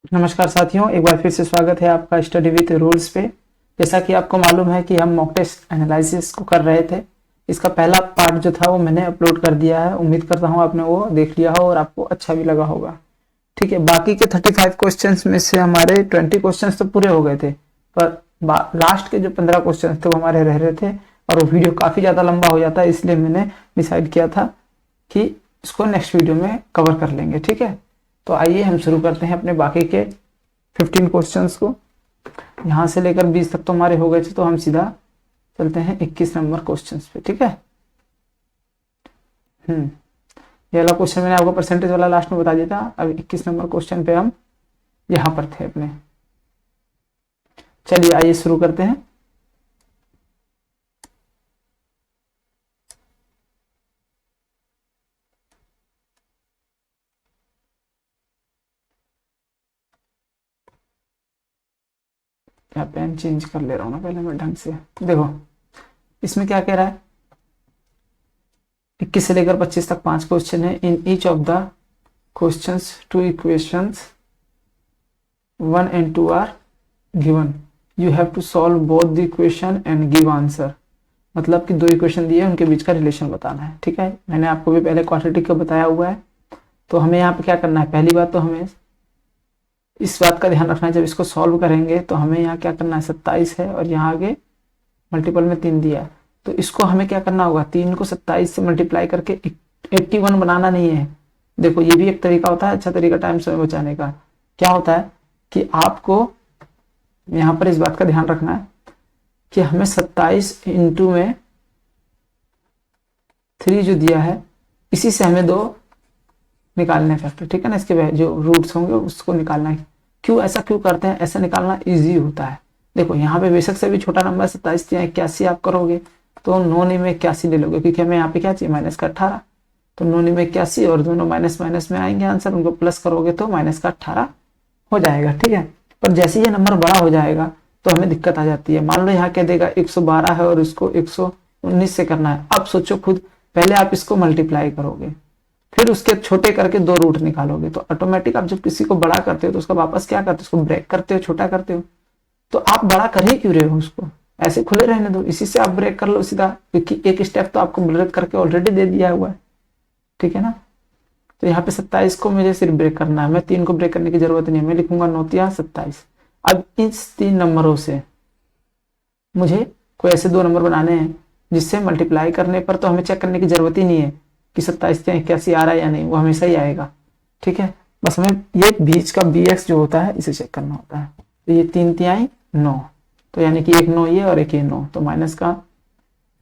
नमस्कार साथियों, एक बार फिर से स्वागत है आपका स्टडी विथ रूल्स पे। जैसा कि आपको मालूम है कि हम मॉक टेस्ट एनालिसिस को कर रहे थे। इसका पहला पार्ट जो था वो मैंने अपलोड कर दिया है। उम्मीद करता हूँ आपने वो देख लिया हो और आपको अच्छा भी लगा होगा। ठीक है, बाकी के 35 क्वेश्चंस में से हमारे 20 क्वेश्चंस तो पूरे हो गए थे, पर लास्ट के जो 15 क्वेश्चंस थे वो हमारे रह रहे थे और वो वीडियो काफ़ी ज़्यादा लंबा हो जाता है, इसलिए मैंने डिसाइड किया था कि इसको नेक्स्ट वीडियो में कवर कर लेंगे। ठीक है, तो आइए हम शुरू करते हैं अपने बाकी के 15 क्वेश्चंस को। यहाँ से लेकर 20 तक तो हमारे हो गए थे, तो हम सीधा चलते हैं 21 नंबर क्वेश्चंस पे। ठीक है, ये वाला क्वेश्चन मैंने आपको परसेंटेज वाला लास्ट में बता दिया था। अब 21 नंबर क्वेश्चन पे हम यहाँ पर थे अपने। चलिए आइए शुरू करते हैं। क्या पेन चेंज कर ले रहा हूँ ना पहले मैं ढंग से। देखो इसमें क्या कह रहा है, 21 से लेकर 25 तक 5 क्वेश्चन है। In each of the questions 2 equations 1 and 2 are given. You have to solve both the equation and give answer. मतलब कि 2 इक्वेशन दिए, उनके बीच का रिलेशन बताना है। ठीक है, मैंने आपको भी पहले क्वाड्रेटिक का बताया हुआ है। तो हमें यहाँ पे क्या करना है, पहली बात तो हमें इस बात का ध्यान रखना है, जब इसको सॉल्व करेंगे तो हमें यहाँ क्या करना है, 27 है और यहाँ आगे मल्टीपल में 3 दिया है। तो इसको हमें क्या करना होगा, 3 को 27 से मल्टीप्लाई करके 81 बनाना नहीं है। देखो ये भी एक तरीका होता है, अच्छा तरीका टाइम समय बचाने का। क्या होता है कि आपको यहाँ पर इस बात का ध्यान रखना है कि हमें 27 इंटू में 3 जो दिया है, इसी से हमें 2 निकालने फैक्टर। ठीक है ना, इसके जो रूट्स होंगे उसको निकालना है। क्यों ऐसा क्यों करते हैं, ऐसा निकालना इजी होता है। देखो यहाँ पे बेशक से भी छोटा नंबर 27 या 81 आप करोगे तो 9 में 81 ले लोगे, क्योंकि हमें यहाँ पे क्या चाहिए, माइनस का 18। तो 9 में 81 और दोनों माइनस माइनस में आएंगे आंसर, उनको प्लस करोगे तो माइनस का 18 हो जाएगा। ठीक है, पर जैसे ये नंबर बड़ा हो जाएगा तो हमें दिक्कत आ जाती है। मान लो यहाँ क्या देगा, 112 है और इसको 119 से करना है। अब सोचो खुद, पहले आप इसको मल्टीप्लाई करोगे, फिर उसके छोटे करके 2 रूट निकालोगे। तो ऑटोमेटिक आप जब किसी को बड़ा करते हो तो उसका वापस क्या करते हो, उसको ब्रेक करते हो, छोटा करते हो। तो आप बड़ा कर ही क्यों रहे हो, उसको ऐसे खुले रहने दो, इसी से आप ब्रेक कर लो सीधा, क्योंकि एक स्टेप तो आपको ब्रेक करके ऑलरेडी दे दिया हुआ है। ठीक है ना, तो यहाँ पे 27 को मुझे सिर्फ ब्रेक करना है, मैं 3 को ब्रेक करने की जरूरत नहीं है। मैं लिखूंगा 9 27। अब इस 3 नंबरों से मुझे कोई ऐसे 2 नंबर बनाने हैं जिससे मल्टीप्लाई करने पर तो हमें चेक करने की जरूरत ही नहीं है कि 27 या 81 आ रहा है या नहीं, वो हमेशा ही आएगा। ठीक है, बस हमें ये बीच का bx जो होता है इसे चेक करना होता है। तो ये 3 तिहाई 9, तो यानी कि एक 9 ये और एक ये 9, तो माइनस का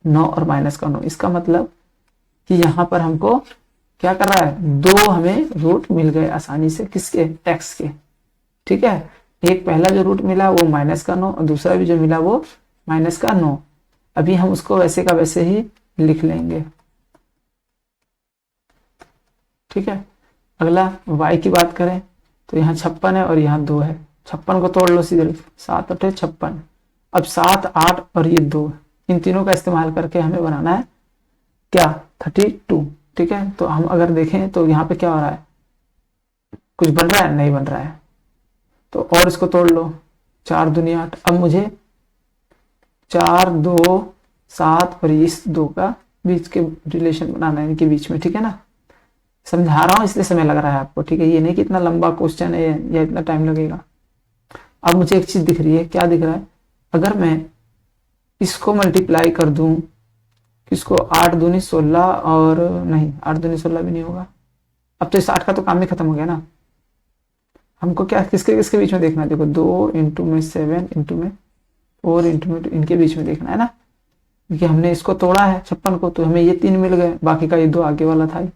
9 और माइनस का 9। इसका मतलब कि यहाँ पर हमको क्या कर रहा है, 2 हमें रूट मिल गए आसानी से, किसके, x के। ठीक है, एक पहला जो रूट मिला वो माइनस का 9 और दूसरा भी जो मिला वो माइनस का 9। अभी हम उसको वैसे का वैसे ही लिख लेंगे। ठीक है, अगला y की बात करें तो यहाँ 56 है और यहाँ 2 है। 56 को तोड़ लो सीधे, 7 8 56। अब 7 8 और ये 2, इन तीनों का इस्तेमाल करके हमें बनाना है क्या, 32। ठीक है, तो हम अगर देखें तो यहाँ पे क्या हो रहा है, कुछ बन रहा है, नहीं बन रहा है। तो और इसको तोड़ लो, 4 दूनी 8। अब मुझे 4 2 7 और इस 2 का बीच के रिलेशन बनाना है, इनके बीच में। ठीक है ना, समझा रहा हूं इसलिए समय लग रहा है आपको। ठीक है, ये नहीं कि इतना लंबा क्वेश्चन है या इतना टाइम लगेगा। अब मुझे एक चीज दिख रही है, क्या दिख रहा है, अगर मैं इसको मल्टीप्लाई कर दूं, किसको, 8 दूनी 16 और नहीं 8 दूनी 16 भी नहीं होगा। अब तो इस 8 का तो काम ही खत्म हो गया ना। हमको क्या किसके किसके बीच में देखना है, देखो 2 इंटू में 7 इंटू में 4 इंटू में 2, इनके बीच में देखना है ना, क्योंकि हमने इसको तोड़ा है 56 को, तो हमें ये 3 मिल गए, बाकी का ये 2 आगे वाला था ही।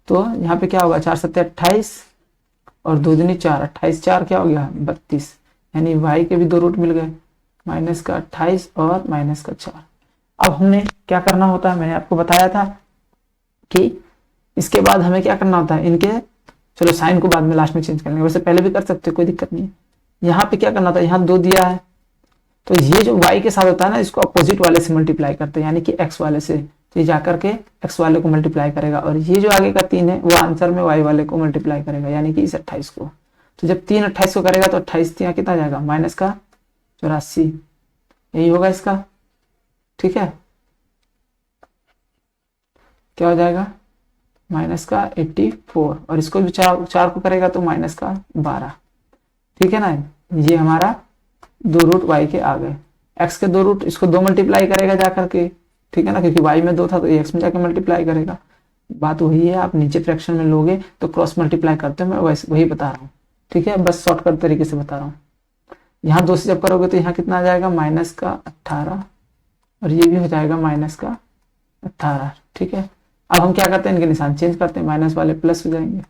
तो यहाँ पे क्या होगा, 4 7 28 और 2 दूनी 4, 28 4 क्या हो गया, 32। यानी y के भी 2 रूट मिल गए, माइनस का 28 और माइनस का 4। अब हमने क्या करना होता है, मैंने आपको बताया था कि इसके बाद हमें क्या करना होता है, इनके, चलो साइन को बाद में लास्ट में चेंज कर लेंगे, वैसे पहले भी कर सकते हो, कोई दिक्कत नहीं है। यहाँ पे क्या करना होता है, यहाँ 2 दिया है तो ये जो y के साथ होता है ना, इसको अपोजिट वाले से मल्टीप्लाई करते हैं, यानी कि x वाले से। तो ये जाकर के x वाले को मल्टीप्लाई करेगा और ये जो आगे का 3 है वो आंसर में y वाले को मल्टीप्लाई करेगा, यानी कि इस 28 को। तो जब 3 28 को करेगा तो 28 यहाँ कितना जाएगा, माइनस का 84, यही होगा इसका। ठीक है, क्या हो जाएगा, माइनस का 84, और इसको भी 4 को करेगा तो माइनस का 12। ठीक है ना, ये हमारा 2 रूट y के आ गए। x के 2 रूट, इसको 2 मल्टीप्लाई करेगा जाकर के, ठीक है ना, क्योंकि y में 2 था तो ये x में जाकर मल्टीप्लाई करेगा। बात वही है, आप नीचे फ्रैक्शन में लोगे तो क्रॉस मल्टीप्लाई करते हो, मैं वैसे वही बता रहा हूँ। ठीक है, बस शॉर्टकट तरीके से बता रहा हूँ। यहाँ 2 से जब करोगे तो यहाँ कितना आ जाएगा, माइनस का 18, और ये भी हो जाएगा माइनस का 18। ठीक है, अब हम क्या करते हैं, इनके निशान चेंज करते हैं, माइनस वाले प्लस हो जाएंगे,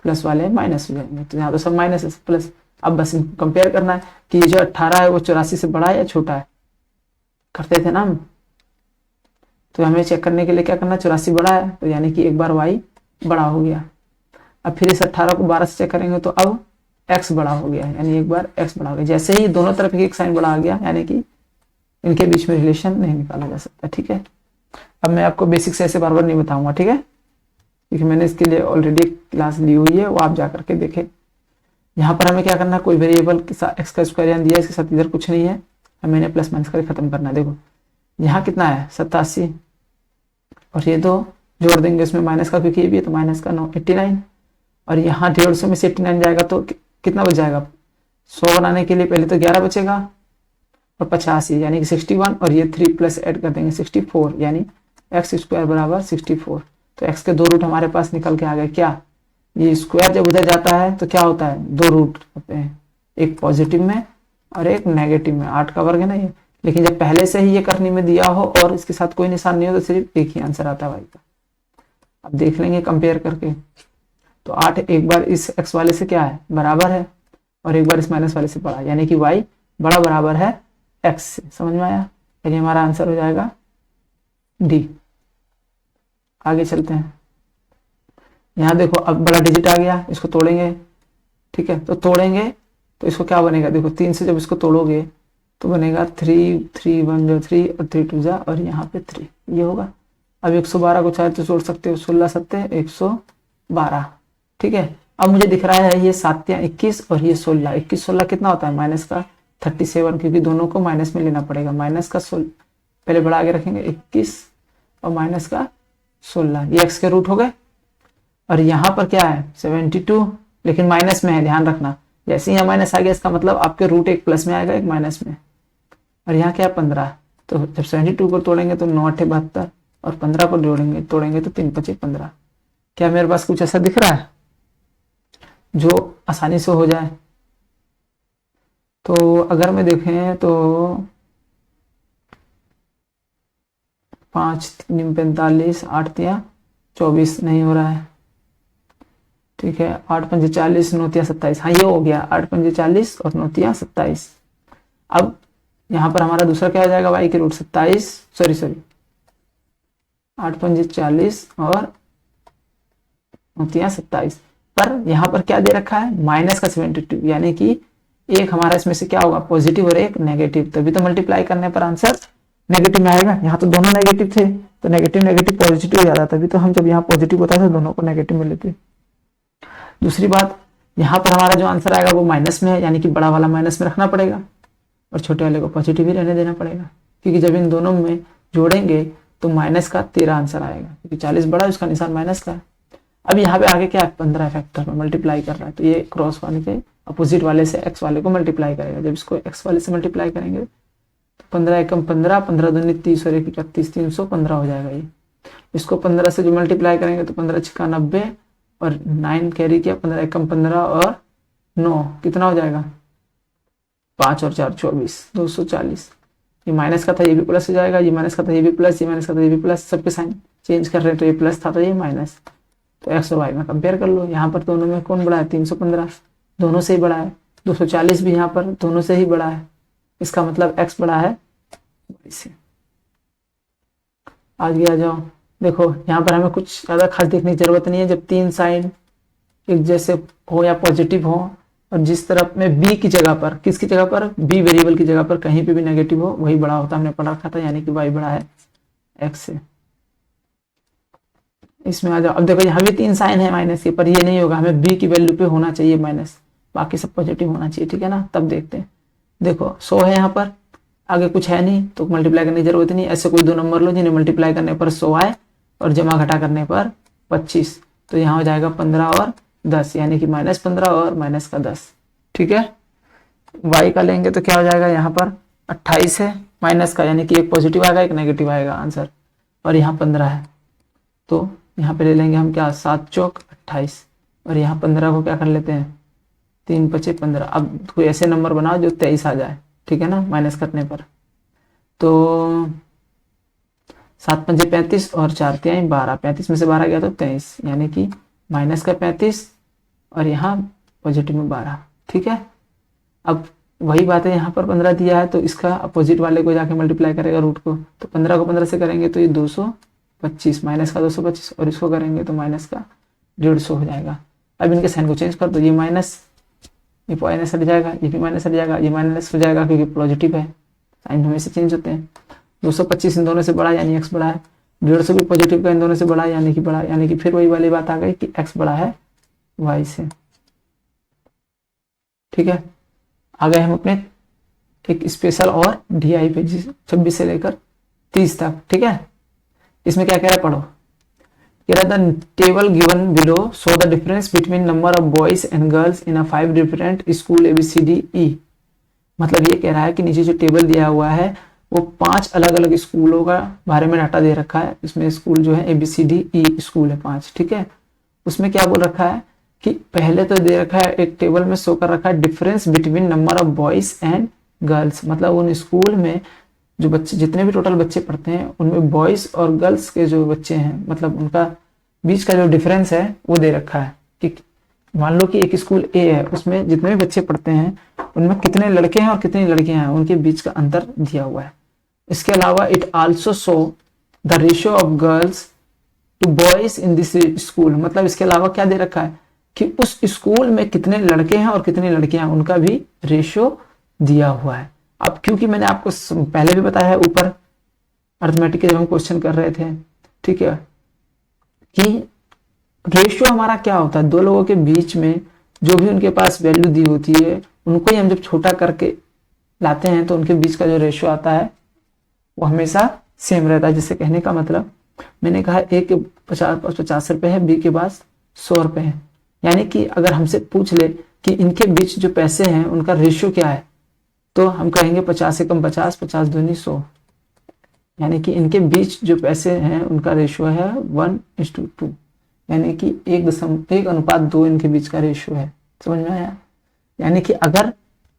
प्लस वाले माइनस हो जाएंगे, तो यहाँ तो सब माइनस है प्लस। अब बस इनको कंपेयर करना है कि ये जो 18 है वो 84 से बड़ा है या छोटा है, करते थे ना हम। तो हमें चेक करने के लिए क्या करना, 84 बड़ा है तो यानी कि एक बार y बड़ा हो गया। अब फिर इस 18 को 12 से चेक करेंगे तो अब x बड़ा हो गया, यानी एक बार x बड़ा हो गया। जैसे ही दोनों तरफ एक साइन बड़ा आ गया, यानी कि इनके बीच में रिलेशन नहीं निकाला जा सकता। ठीक है, अब मैं आपको बेसिक से ऐसे बार बार नहीं बताऊंगा, ठीक है, क्योंकि मैंने इसके लिए ऑलरेडी क्लास ली हुई है, वो आप जा करके देखें। यहाँ पर हमें क्या करना है, कोई वेरिएबल के साथ एक्स का स्क्वायर यहाँ दिया है, इसके साथ इधर कुछ नहीं है, हमें इन्हें प्लस माइनस करके खत्म करना है। देखो यहाँ कितना है 87, और ये 2 जोड़ देंगे इसमें माइनस का, क्योंकि ये भी है तो माइनस का 89, और यहाँ 150 में से 89 जाएगा तो कितना बच जाएगा, 100 बनाने के लिए पहले तो 11 बचेगा और 85 यानी कि 61, और ये 3 प्लस ऐड कर देंगे 64, यानी एक्स स्क्वायर बराबर 64। तो एक्स के 2 रूट हमारे पास निकल के आ गए। क्या, ये स्क्वायर जब उधर जाता है तो क्या होता है, 2 रूट होते हैं, एक पॉजिटिव में और एक नेगेटिव में, 8 का वर्ग है ना ये। लेकिन जब पहले से ही ये करने में दिया हो और इसके साथ कोई निशान नहीं हो तो सिर्फ एक ही आंसर आता है वाई का। अब देख लेंगे कंपेयर करके, तो 8 एक बार इस x वाले से क्या है, बराबर है, और एक बार इस माइनस वाले से बड़ा, यानी कि y बड़ा बराबर है x से। समझ में आया, यानी हमारा आंसर हो जाएगा डी। आगे चलते हैं, यहाँ देखो अब बड़ा डिजिट आ गया, इसको तोड़ेंगे। ठीक है, तो तोड़ेंगे तो इसको क्या बनेगा, देखो 3 से जब इसको तोड़ोगे तो बनेगा 3, 3 1 जो 3 और 3 2 जा, और यहाँ पे 3, ये होगा। अब 112 को चाहे तो जोड़ सकते हो, 16 7 112। ठीक है, अब मुझे दिख रहा है ये 7 या 21 और ये 16, 21 16 कितना होता है, माइनस का 37, क्योंकि दोनों को माइनस में लेना पड़ेगा। माइनस का 16 पहले बढ़ा आगे रखेंगे 21 और माइनस का 16, ये x के रूट हो गए। और यहाँ पर क्या है 72, लेकिन माइनस में है, ध्यान रखना, जैसे ही यहाँ माइनस आ गया इसका मतलब आपके रूट एक प्लस में आएगा एक माइनस में। और यहाँ क्या है 15, तो जब 72 को तोड़ेंगे तो 9 8 72, और 15 को तोड़ेंगे तो 3 5 15। क्या मेरे पास कुछ ऐसा दिख रहा है जो आसानी से हो जाए? तो अगर मैं देखें तो 5 3 45, 8 3 24 नहीं हो रहा है। ठीक है, 8 5 40, 9 3 27, हाँ ये हो गया, 8 5 40 और 9 3 27। अब यहाँ पर हमारा दूसरा क्या हो जाएगा, y के रूट 27, सॉरी 8 5 40 और 9 3 27, पर यहाँ पर क्या दे रखा है, माइनस का 72, यानी कि एक हमारा इसमें से क्या होगा, पॉजिटिव और एक नेगेटिव, तभी तो मल्टीप्लाई करने पर आंसर नेगेटिव में आएगा। यहाँ तो दोनों नेगेटिव थे तो नेगेटिव नेगेटिव पॉजिटिव हो जाता, तभी तो हम जब यहाँ पॉजिटिव होता था दोनों को नेगेटिव में लेते। दूसरी बात, यहाँ पर हमारा जो आंसर आएगा वो माइनस में है, यानी कि बड़ा वाला माइनस में रखना पड़ेगा और छोटे वाले को पॉजिटिव ही रहने देना पड़ेगा, क्योंकि जब इन दोनों में जोड़ेंगे तो माइनस का 13 आंसर आएगा, क्योंकि 40 बड़ा है उसका निशान माइनस का है। अब यहाँ पे आगे क्या है, 15 फैक्टर में मल्टीप्लाई कर रहा है, तो ये क्रॉस वाले के अपोजिट वाले से एक्स वाले को मल्टीप्लाई करेगा। जब इसको एक्स वाले से मल्टीप्लाई करेंगे तो 15 एकम 15, 15 दूनी 30 और 1 31, 315 हो जाएगा ये। इसको 15 से जो मल्टीप्लाई करेंगे तो 15 6 90 और 9 कैरी किया, 15 एकम 15 और 9 कितना हो जाएगा, 5 और 4 24, 240। ये माइनस का था ये भी प्लस हो जाएगा, ये माइनस का था ये भी प्लस, ये माइनस का था ये भी प्लस, सबके साइन चेंज कर रहे हैं, तो ये प्लस था तो ये माइनस। तो एक्स और वाई में कंपेयर कर लो, यहाँ पर दोनों में कौन बड़ा है, 315 दोनों से ही बड़ा है, 240 भी यहाँ पर दोनों से ही बड़ा है, इसका मतलब एक्स बड़ा है वाई से। आगे आ जाओ, देखो यहाँ पर हमें कुछ ज़्यादा खास देखने की जरूरत नहीं है। जब 3 साइन एक जैसे हो या पॉजिटिव हो, और जिस तरफ में बी की जगह पर, किसकी जगह पर, बी वेरिएबल की जगह पर कहीं पे भी नेगेटिव हो वही बड़ा होता, हमने पढ़ा रखा था, यानी कि वाई बड़ा है एक्स से। इसमें आ जाओ, अब देखो यहाँ भी 3 साइन है माइनस के, पर ये नहीं होगा, हमें बी की वैल्यू पे होना चाहिए माइनस, बाकी सब पॉजिटिव होना चाहिए, ठीक है ना। तब देखते हैं, देखो 100 है यहाँ पर, आगे कुछ है नहीं तो मल्टीप्लाई करने की जरूरत नहीं। ऐसे कोई दो नंबर लो जिन्हें मल्टीप्लाई करने पर 100 आए और जमा घटा करने पर 25, तो यहाँ हो जाएगा 15 और 10, यानी कि -15 और माइनस का 10, ठीक है। y का लेंगे तो क्या हो जाएगा, यहाँ पर 28 है माइनस का, यानी कि एक पॉजिटिव आएगा एक नेगेटिव आएगा आंसर, और यहाँ 15 है, तो यहाँ पे ले लेंगे हम क्या, 7 चौक 28, और यहाँ 15 को क्या कर लेते हैं, 3 पचे 15। अब कोई ऐसे नंबर बनाओ जो 23 आ जाए, ठीक है ना, माइनस करने पर। तो 7 पंजे 35 और 4 तिहाई 12, 35 में से 12 गया तो 23, यानी कि माइनस का 35 और यहाँ पॉजिटिव में 12, ठीक है। अब वही बात है, यहाँ पर 15 दिया है तो इसका अपोजिट वाले को जाके मल्टीप्लाई करेगा रूट को, तो 15 को 15 से करेंगे तो ये 225, माइनस का 225, और इसको करेंगे तो माइनस का 150 हो जाएगा। अब इनके साइन को चेंज कर दो, ये माइनस, ये माइनस हट जाएगा, ये भी माइनस हट जाएगा, ये माइनस हो जाएगा क्योंकि पॉजिटिव है, साइन हमेशा चेंज होते हैं। 225 इन दोनों से बड़ा यानी x बड़ा है, 150 भी पॉजिटिव का इन दोनों से बड़ा यानी कि बड़ा, यानी कि फिर वही वाली बात आ गई कि x बड़ा है y से, ठीक है। आ गए हम अपने एक स्पेशल और DI पे 26 से लेकर 30 तक, ठीक है। इसमें क्या कह रहा है पढ़ो, कह रहा the table given below show the difference between number of boys and girls in a 5 different school ABCDE। मतलब ये कह रहा है कि नीचे जो टेबल दिया हुआ है वो 5 अलग अलग स्कूलों का बारे में डाटा दे रखा है। इसमें स्कूल जो है ABCDE स्कूल है 5, ठीक है। उसमें क्या बोल रखा है कि पहले तो दे रखा है एक टेबल में शो कर रखा है difference between number of boys and girls, मतलब उन स्कूल में जो बच्चे, जितने भी टोटल बच्चे पढ़ते हैं उनमें बॉयज और गर्ल्स के जो बच्चे हैं, मतलब उनका बीच का जो डिफरेंस है वो दे रखा है कि मान लो कि एक स्कूल A है, उसमें जितने भी बच्चे पढ़ते हैं उनमें कितने लड़के हैं और कितनी लड़कियां हैं, उनके बीच का अंतर दिया हुआ है। इसके अलावा it also show the ratio of girls to boys in this school, मतलब इसके अलावा क्या दे रखा है कि उस स्कूल में कितने लड़के हैं और कितनी लड़कियां हैं, उनका भी रेशियो दिया हुआ है। अब क्योंकि मैंने आपको पहले भी बताया है ऊपर अर्थमेटिक के जब हम क्वेश्चन कर रहे थे, ठीक है, कि रेशियो हमारा क्या होता है, दो लोगों के बीच में जो भी उनके पास वैल्यू दी होती है उनको ही हम जब छोटा करके लाते हैं तो उनके बीच का जो रेशियो आता है वो हमेशा सेम रहता है। जिससे कहने का मतलब मैंने कहा ए के 50 रुपए है, बी के पास 100 रुपए है, यानी कि अगर हमसे पूछ ले कि इनके बीच जो पैसे हैं उनका रेशियो क्या है, तो हम कहेंगे 50 से कम 50, 50 दूनी 100, यानी कि इनके बीच जो पैसे हैं उनका रेशियो है 1:2, यानी कि 1:2 इनके बीच का रेशियो है। समझ में आया? यानी कि अगर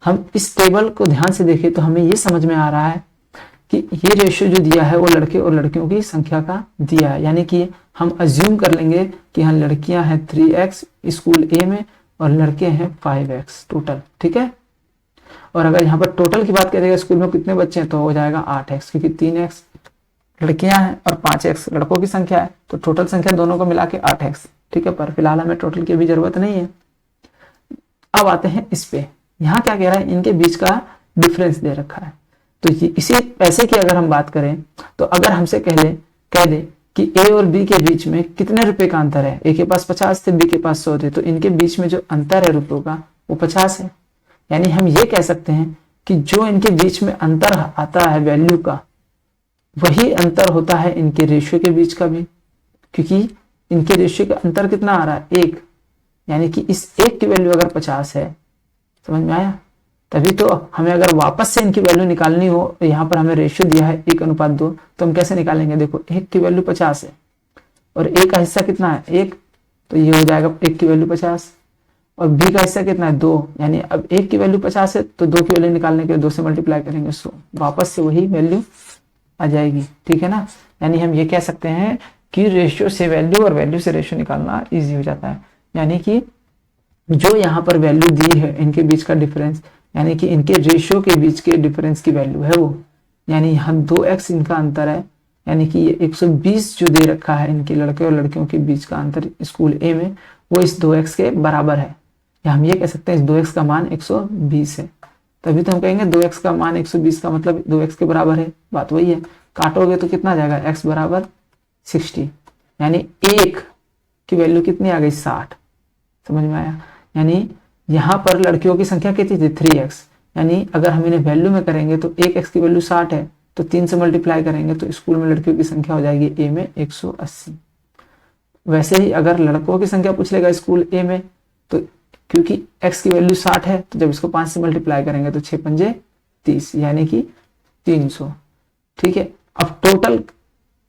हम इस टेबल को ध्यान से देखें तो हमें ये समझ में आ रहा है कि ये रेशियो जो दिया है वो लड़के और लड़कियों की संख्या का दिया है, यानी कि हम अज्यूम कर लेंगे कि हाँ लड़कियां हैं 3x स्कूल A में और लड़के हैं 5x टोटल, ठीक है। और अगर यहाँ पर टोटल की बात करेगा स्कूल में कितने बच्चे हैं तो हो जाएगा 8x, क्योंकि 3x लड़कियां हैं और 5x लड़कों की संख्या है, तो टोटल संख्या दोनों को मिला के 8x, ठीक है। पर फिलहाल हमें टोटल की अभी जरूरत नहीं है। अब आते हैं इस पे, यहाँ क्या कह रहा है, इनके बीच का डिफरेंस दे रखा है। तो इसी पैसे की अगर हम बात करें तो अगर हमसे कह दे कि A और B के बीच में कितने रुपए का अंतर है, A के पास 50 थे, B के पास 100 थे, तो इनके बीच में जो अंतर है रुपयों का वो 50 है। यानी हम ये कह सकते हैं कि जो इनके बीच में अंतर आता है वैल्यू का, वही अंतर होता है इनके रेशियो के बीच का भी, क्योंकि इनके रेशियो का अंतर कितना आ रहा है 1, यानी कि इस 1 की वैल्यू अगर 50 है, समझ में आया? तभी तो हमें अगर वापस से इनकी वैल्यू निकालनी हो तो यहाँ पर हमें रेशियो दिया है 1:2, तो हम कैसे निकालेंगे? देखो 1 की वैल्यू 50 है और A का हिस्सा कितना है 1, तो ये हो जाएगा 1 की वैल्यू 50, और B का हिस्सा कितना है 2, यानी अब 1 की वैल्यू 50 है तो 2 की वैल्यू निकालने के लिए 2 से मल्टीप्लाई करेंगे 100, वापस से वही वैल्यू आ जाएगी, ठीक है ना। यानी हम ये कह सकते हैं कि रेशियो से वैल्यू और वैल्यू से रेशियो निकालना ईजी हो जाता है। यानी कि जो यहाँ पर वैल्यू दी है इनके बीच का डिफरेंस, यानी कि इनके रेशियो के बीच के डिफरेंस की वैल्यू है वो, यानी यहाँ 2x इनका अंतर है, यानी कि ये 120 जो दे रखा है इनके लड़के और लड़कियों के बीच का अंतर स्कूल A में, वो इस 2x के बराबर है, या हम ये कह सकते हैं इस 2x का मान 120 है। तभी तो हम कहेंगे 2x का मान 120 का मतलब 2x के बराबर है। बात वही है, काटोगे तो कितना आ जाएगा x बराबर 60, यानी 1 की वैल्यू कितनी आ गई 60। समझ में आया? यानी यहाँ पर लड़कियों की संख्या कितनी थी 3x, यानी अगर हम इन्हें वैल्यू में करेंगे तो एक x की वैल्यू 60 है, तो 3 से मल्टीप्लाई करेंगे तो स्कूल में लड़कियों की संख्या हो जाएगी A में 180। वैसे ही अगर लड़कों की संख्या पूछ लेगा स्कूल A में, तो क्योंकि x की वैल्यू 60 है तो जब इसको 5 से मल्टीप्लाई करेंगे तो 6 पंजे 30 यानी कि 300। ठीक है, अब टोटल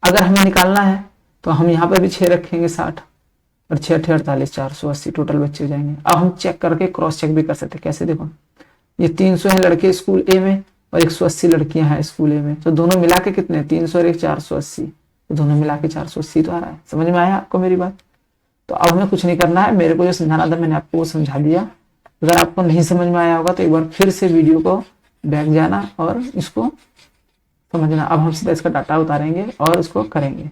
अगर हमें निकालना है तो हम यहाँ पर भी 6 रखेंगे 60 और 6 8 48 480 टोटल बच्चे हो जाएंगे। अब हम चेक करके क्रॉस चेक भी कर सकते हैं। कैसे, देखो ये 300 है लड़के स्कूल ए में और 180 लड़कियां हैं स्कूल ए में, तो दोनों मिला के कितने 300 और 480, तो दोनों मिला के 480 तो आ रहा है। समझ में आया आपको मेरी बात? तो अब हमें कुछ नहीं करना है, मेरे को जो समझाना था मैंने आपको वो समझा दिया। अगर आपको नहीं समझ में आया होगा तो एक बार फिर से वीडियो को बैक जाना और इसको समझना। अब हम सीधा इसका डाटा उतारेंगे और इसको करेंगे,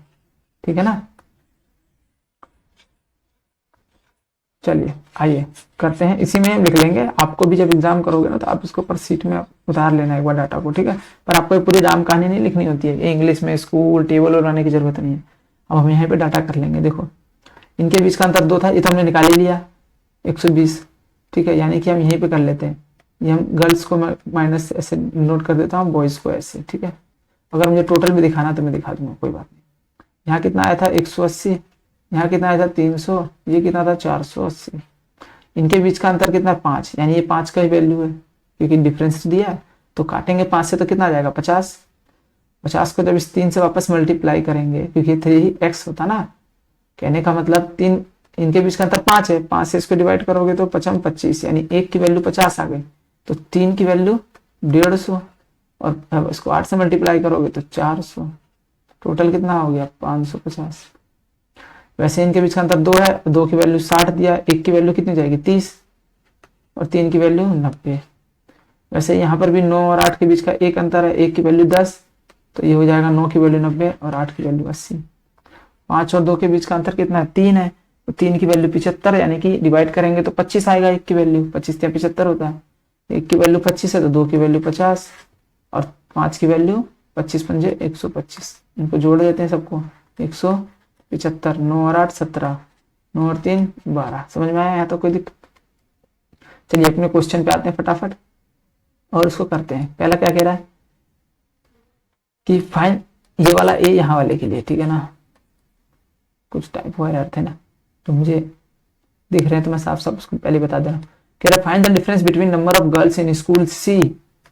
ठीक है ना। चलिए आइए करते हैं, इसी में हम लिख लेंगे। आपको भी जब एग्जाम करोगे ना तो आप इसको पर सीट में उतार लेना एक बार डाटा को, ठीक है। पर आपको पूरी राम कहानी नहीं लिखनी होती है, इंग्लिश में स्कूल टेबल बनाने की जरूरत नहीं है। अब हम यहाँ पे डाटा कर लेंगे। देखो इनके बीच का अंतर 2 था, ये तो हमने निकाल ही लिया 120, ठीक है। यानी कि हम यहीं पे कर लेते हैं, ये हम गर्ल्स को माइनस ऐसे नोट कर देता हूँ, बॉयज को ऐसे, ठीक है। अगर मुझे टोटल भी दिखाना तो मैं दिखा दूंगा, कोई बात नहीं। यहाँ कितना आया था 180, यहाँ कितना आया था 300, ये कितना था 480। इनके बीच का अंतर कितना 5, यानी ये 5 का ही वैल्यू है क्योंकि डिफरेंस दिया है। तो काटेंगे 5 से तो कितना आ जाएगा 50। 50 को जब इस 3 से वापस मल्टीप्लाई करेंगे क्योंकि 3x होता ना, कहने का मतलब 3, इनके बीच का अंतर 5 है, 5 से इसको डिवाइड करोगे तो 5 25, यानी 1 की वैल्यू 50 आ गई, तो 3 की वैल्यू 150 और इसको 8 से मल्टीप्लाई करोगे तो 400, टोटल कितना हो गया 550। वैसे इनके बीच का अंतर 2 है, 2 की वैल्यू 60 दिया, 1 की वैल्यू कितनी जाएगी 30 और 3 की वैल्यू 90। वैसे यहाँ पर भी 9 और 8 के बीच का एक अंतर है, 1 की वैल्यू 10, तो ये हो जाएगा 9 की वैल्यू 90 और 8 की वैल्यू 80। 5 और 2 के बीच का अंतर कितना है 3 है, तो 3 की वैल्यू 75, यानी कि डिवाइड करेंगे तो 25 आएगा। 1 की वैल्यू 25 या 75 होता है, 1 की वैल्यू 25 है तो 2 की वैल्यू 50 और 5 की वैल्यू 25 पंजे 125। इनको जोड़ देते हैं सबको, 175, 9 और 8 17, 9 और 3 12। समझ में आया? यहाँ तो कोई दिक्कत? चलिए अपने क्वेश्चन पे आते हैं फटाफट और उसको करते हैं। पहला क्या कह रहा है कि फाइंड, ये वाला ए यहाँ वाले के लिए, ठीक है ना, कुछ टाइप हुआ यार थे ना, तो मुझे दिख रहे हैं तो मैं साफ साफ उसको पहले बता दे रहा हूँ। कह रहा है find the difference between number of girls in school C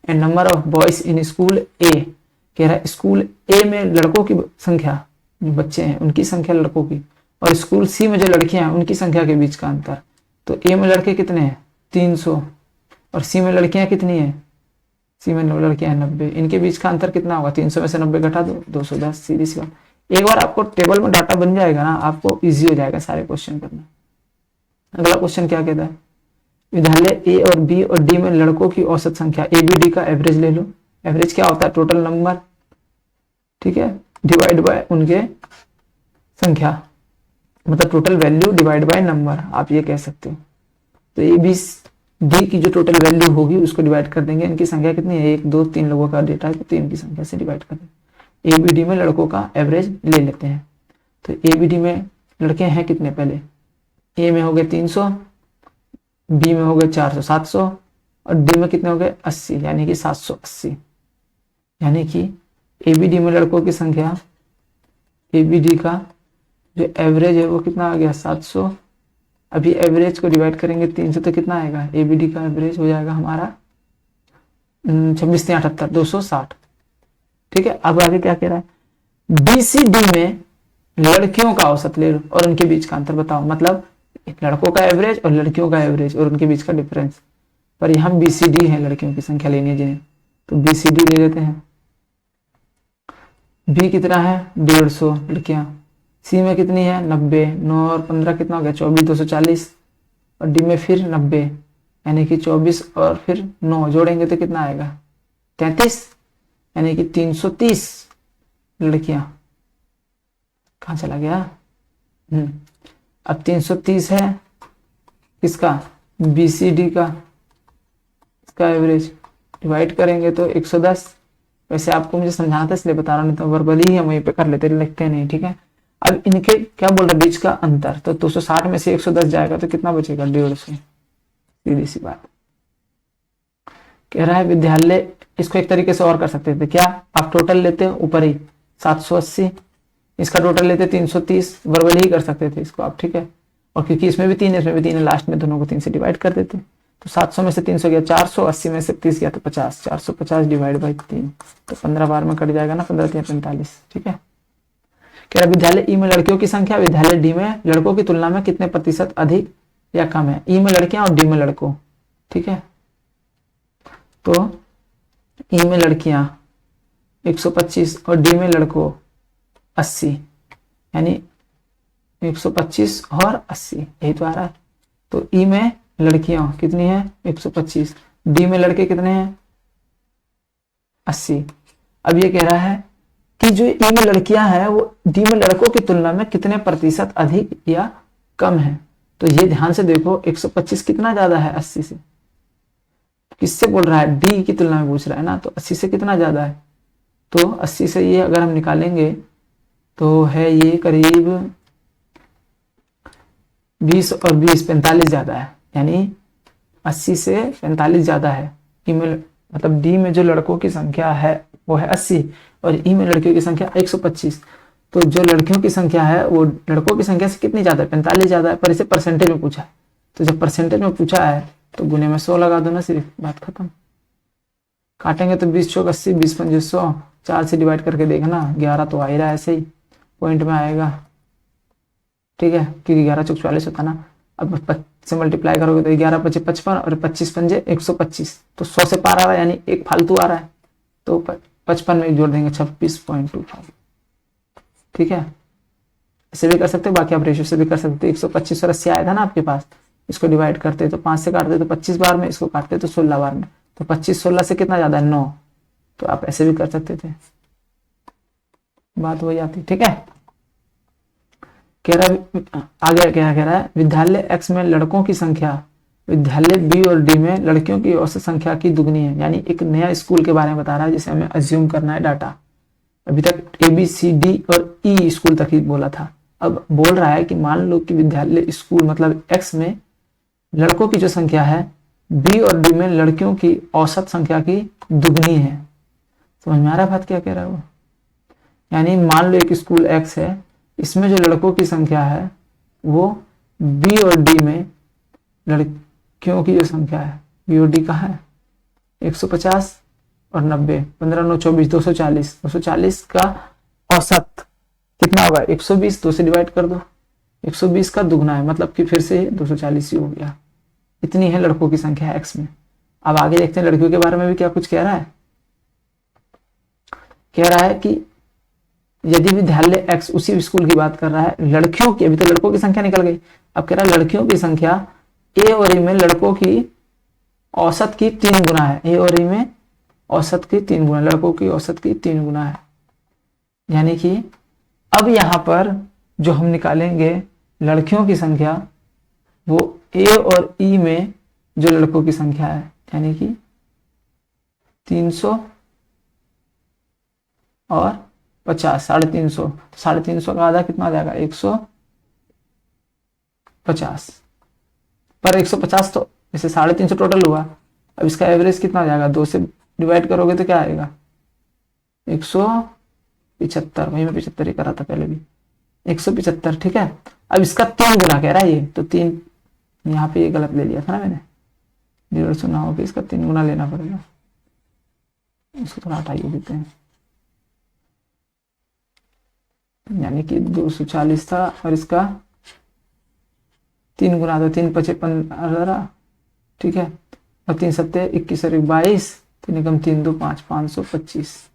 and number of boys in school A. कह रहा है स्कूल ए में लड़कों की संख्या, जो बच्चे हैं उनकी संख्या लड़कों की, और स्कूल सी में जो लड़कियां हैं उनकी संख्या के बीच का अंतर। तो ए में लड़के कितने हैं 300 और सी में लड़कियां कितनी है, सी में लड़कियां 90, इनके बीच का अंतर कितना होगा 300 में से 90 घटा दो 210। सीधी सी बात, एक बार आपको टेबल में डाटा बन जाएगा ना, आपको इजी हो जाएगा सारे क्वेश्चन करना। अगला क्वेश्चन क्या कहता है, विद्यालय ए और बी और डी में लड़कों की औसत संख्या, ए बी डी का एवरेज ले लो। एवरेज क्या होता है टोटल नंबर, ठीक है, डिवाइड बाय उनके संख्या, मतलब total value divide by number आप ये कह सकते हो। तो ए बी डी की जो टोटल वैल्यू होगी उसको डिवाइड कर देंगे, इनकी संख्या कितनी है 1 2 3 लोगों का डेटा है तो 3 की संख्या से डिवाइड कर देंगे। ए बी डी में लड़कों का एवरेज ले लेते हैं। तो ए बी डी में लड़के हैं कितने, पहले ए में हो गए 300, बी में हो गए 400 700 और डी में कितने हो गए 80, यानी कि 780। यानी कि ए बी डी में लड़कों की संख्या, ए बी डी का जो एवरेज है वो कितना आ गया 700। अभी एवरेज को डिवाइड करेंगे 3 से तो कितना आएगा, ए बी डी का एवरेज हो जाएगा हमारा 26 78 260, ठीक है। अब आगे क्या कह रहा है, बी सी डी में लड़कियों का औसत ले लो और उनके बीच का अंतर बताओ, मतलब लड़कों का एवरेज और लड़कियों का एवरेज और उनके बीच का डिफरेंस। पर यहाँ बी सी डी है लड़कियों की संख्या लेनी है जिन्हें, तो बी सी डी ले लेते हैं। बी कितना है 150 लड़कियां, सी में कितनी है 90, 9 और 15 कितना हो गया 24 240 और डी में फिर 90, यानी कि 24 और फिर 9 जोड़ेंगे तो कितना आएगा 33, यानी कि 330 लड़कियां। कहाँ चला गया, अब 330 है किसका बीसीडी का, इसका एवरेज डिवाइड करेंगे तो 110। वैसे आपको मुझे समझाना था इसलिए बता रहा हूँ, नहीं तो वर्बली ही हम वहीं पे कर लेते, लिखते नहीं, ठीक है। अब इनके क्या बोल रहे बीच का अंतर, तो 260 में से 110 जाएगा तो कितना बचेगा 150, सीधी सी बात। कह रहा है विद्यालय, इसको एक तरीके से और कर सकते थे क्या, आप टोटल लेते ऊपर ही 780, इसका टोटल लेते 330, वर्बल ही कर सकते थे इसको आप, ठीक है। और क्योंकि इसमें भी 3 है इसमें भी 3 है, लास्ट में दोनों को 3 से डिवाइड कर देते। तो 700 में से 300 गया 400, 80 में से 30 गया तो 50, 450 डिवाइड बाई 3, तो 15 बार में कट जाएगा ना, 15 3 45, ठीक है। कह रहा विद्यालय ई में लड़कियों की संख्या विद्यालय डी में लड़कों की तुलना में कितने प्रतिशत अधिक या कम है। ई में लड़कियां और डी में लड़कों, ठीक है। तो ई में लड़कियां 125 और डी में लड़कों 80, यानी 125 और 80, यही तो आ रहा है। तो ई में लड़कियां कितनी है 125, डी में लड़के कितने हैं 80। अब ये कह रहा है कि जो ई में लड़कियां हैं वो डी में लड़कों की तुलना में कितने प्रतिशत अधिक या कम है। तो ये ध्यान से देखो 125 कितना ज्यादा है 80 से, किससे बोल रहा है, डी की तुलना में पूछ रहा है ना, तो 80 से कितना ज्यादा है। तो 80 से ये अगर हम निकालेंगे तो है ये करीब 20 और 20 45 ज्यादा है, यानी 80 से 45 ज्यादा है। ई में मतलब डी में जो लड़कों की संख्या है वो है 80 और ई में लड़कियों की संख्या 125। तो जो लड़कियों की संख्या है वो लड़कों की संख्या से कितनी ज्यादा है, 45 ज्यादा है, पर इसे परसेंटेज में पूछा है। तो जब परसेंटेज में पूछा है तो गुने में 100 लगा दो ना, सिर्फ बात खत्म। काटेंगे तो 20 चौक 80, 20 पंजे 100, 4 से डिवाइड करके देखना, 11 तो आ ही रहा है, ऐसे ही पॉइंट में आएगा, ठीक है, क्योंकि 11 चौक 44 होता ना। अब 5 से मल्टीप्लाई करोगे तो 11 पचे 55 और 25 पंजे 125, तो 100 से पार आ रहा है, यानी एक फालतू आ रहा है, तो 55 में जोड़ देंगे 26.25, ठीक है। इसे भी कर सकते हो, बाकी आप रेशियो से भी कर सकते हो। 125 और 80 आया था ना आपके पास, इसको डिवाइड करते तो 5 से काटते तो 25 बार में, इसको काटते तो 16 बार में, तो 25 16 से कितना ज्यादा है 9, तो आप ऐसे भी कर सकते थे, बात वही आती, ठीक है। कह रहा आगे क्या कह रहा है, विद्यालय एक्स में लड़कों की संख्या विद्यालय बी और डी में लड़कियों की औसत संख्या की दुगनी है, यानी एक नया स्कूल के बारे में बता रहा है जिसे हमें अज्यूम करना है डाटा। अभी तक ए बी सी डी और ई स्कूल तक ही बोला था, अब बोल रहा है कि मान लो कि विद्यालय स्कूल मतलब एक्स में लड़कों की जो संख्या है बी और डी में लड़कियों की औसत संख्या की दुगनी है। समझ में आ रहा है बात क्या कह रहा है वो, यानी मान लो एक स्कूल एक्स है, इसमें जो लड़कों की संख्या है वो बी और डी में लड़कियों की जो संख्या है, बी और डी कहाँ है 150 और 90, 15 9 24 240, 240 का औसत कितना होगा 120, 2 से डिवाइड कर दो, 120 का दुगना है, मतलब कि फिर से 240 ही हो गया। इतनी है लड़कों की संख्या एक्स में। अब आगे देखते हैं लड़कियों के बारे में भी क्या कुछ कह रहा है। कह रहा है कि यदि विद्यालय एक्स, उसी स्कूल की बात कर रहा है, लड़कियों की, अभी तो लड़कों की संख्या निकल गई, अब कह रहा है लड़कियों की संख्या ए और ई में लड़कों की औसत की 3 गुना है, ए और ई में औसत की 3 गुना, लड़कों की औसत की 3 गुना है। यानी कि अब यहां पर जो हम निकालेंगे लड़कियों की संख्या वो ए और ई में जो लड़कों की संख्या है, यानी कि 300 और 50, 350, 350 का आधा कितना आ जाएगा 150, पर 150 तो जैसे 350 टोटल हुआ, अब इसका एवरेज कितना आ जाएगा, 2 से डिवाइड करोगे तो क्या आएगा 175, वही मैं 75 ही करा था पहले भी, 175, ठीक है। अब इसका 3 गुना कह रहा है ये, तो 3 यहाँ पे ये गलत ले लिया था ना मैंने, 0 सुना होगा, इसका 3 गुना लेना पड़ेगा, इसको थोड़ा हटाइए देते हैं, यानी कि 240 था और इसका 3 गुना, तो 3 पचे 15, ठीक है, और 3 सत्ते 21 और 22, 3 एकम 3 2 5, 525